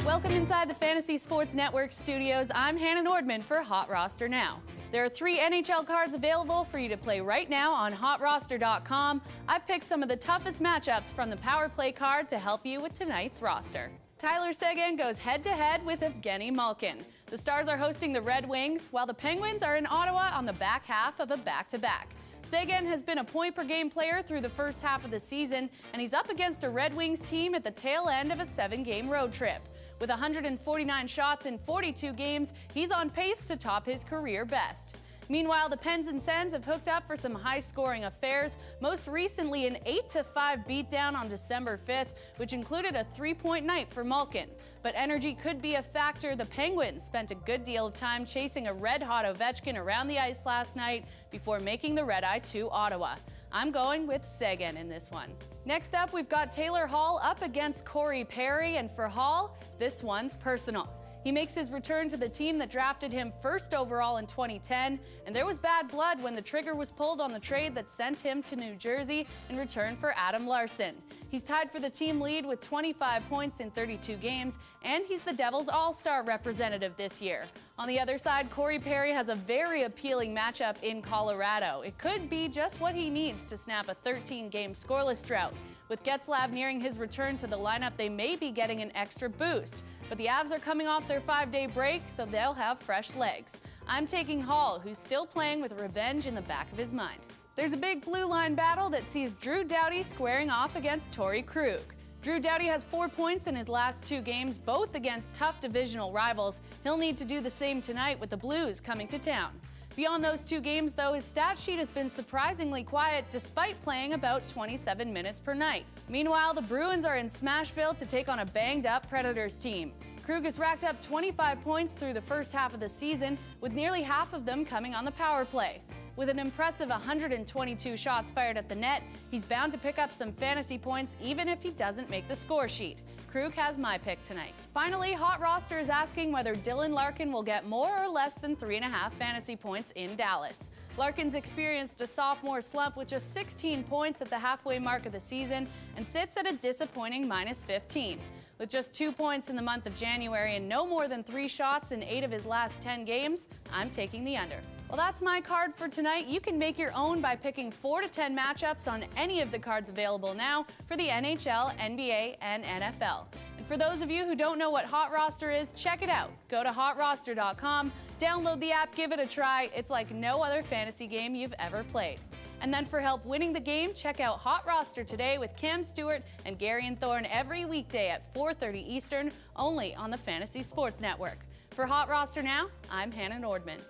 Welcome inside the Fantasy Sports Network studios. I'm Hannah Nordman for HotRoster Now. There are 3 NHL cards available for you to play right now on HotRoster.com. I've picked some of the toughest matchups from the Power Play card to help you with tonight's roster. Tyler Seguin goes head-to-head with Evgeny Malkin. The Stars are hosting the Red Wings, while the Penguins are in Ottawa on the back half of a back-to-back. Seguin has been a point-per-game player through the first half of the season, and he's up against a Red Wings team at the tail end of a 7-game road trip. With 149 shots in 42 games, he's on pace to top his career best. Meanwhile, the Pens and Sens have hooked up for some high-scoring affairs, most recently an 8-5 beatdown on December 5th, which included a 3-point night for Malkin. But energy could be a factor. The Penguins spent a good deal of time chasing a red-hot Ovechkin around the ice last night before making the red-eye to Ottawa. I'm going with Seguin in this one. Next up, we've got Taylor Hall up against Corey Perry, and for Hall, this one's personal. He makes his return to the team that drafted him first overall in 2010, and there was bad blood when the trigger was pulled on the trade that sent him to New Jersey in return for Adam Larsson. He's tied for the team lead with 25 points in 32 games, and he's the Devils' all-star representative this year. On the other side, Corey Perry has a very appealing matchup in Colorado. It could be just what he needs to snap a 13-game scoreless drought. With Getzlaf nearing his return to the lineup, they may be getting an extra boost. But the Avs are coming off their 5-day break, so they'll have fresh legs. I'm taking Hall, who's still playing with revenge in the back of his mind. There's a big blue line battle that sees Drew Doughty squaring off against Torrey Krug. Drew Doughty has 4 points in his last 2 games, both against tough divisional rivals. He'll need to do the same tonight with the Blues coming to town. Beyond those 2 games, though, his stat sheet has been surprisingly quiet despite playing about 27 minutes per night. Meanwhile, the Bruins are in Smashville to take on a banged-up Predators team. Krug has racked up 25 points through the first half of the season, with nearly half of them coming on the power play. With an impressive 122 shots fired at the net, he's bound to pick up some fantasy points even if he doesn't make the score sheet. Krug has my pick tonight. Finally, HotRoster is asking whether Dylan Larkin will get more or less than 3.5 fantasy points in Dallas. Larkin's experienced a sophomore slump with just 16 points at the halfway mark of the season and sits at a disappointing -15. With just 2 points in the month of January and no more than 3 shots in 8 of his last 10 games, I'm taking the under. Well, that's my card for tonight. You can make your own by picking 4 to 10 matchups on any of the cards available now for the NHL, NBA, and NFL. And for those of you who don't know what HotRoster is, check it out. Go to HotRoster.com, download the app, give it a try. It's like no other fantasy game you've ever played. And then for help winning the game, check out HotRoster today with Cam Stewart and Gary and Thorne every weekday at 4:30 Eastern, only on the Fantasy Sports Network. For HotRoster Now, I'm Hannah Nordman.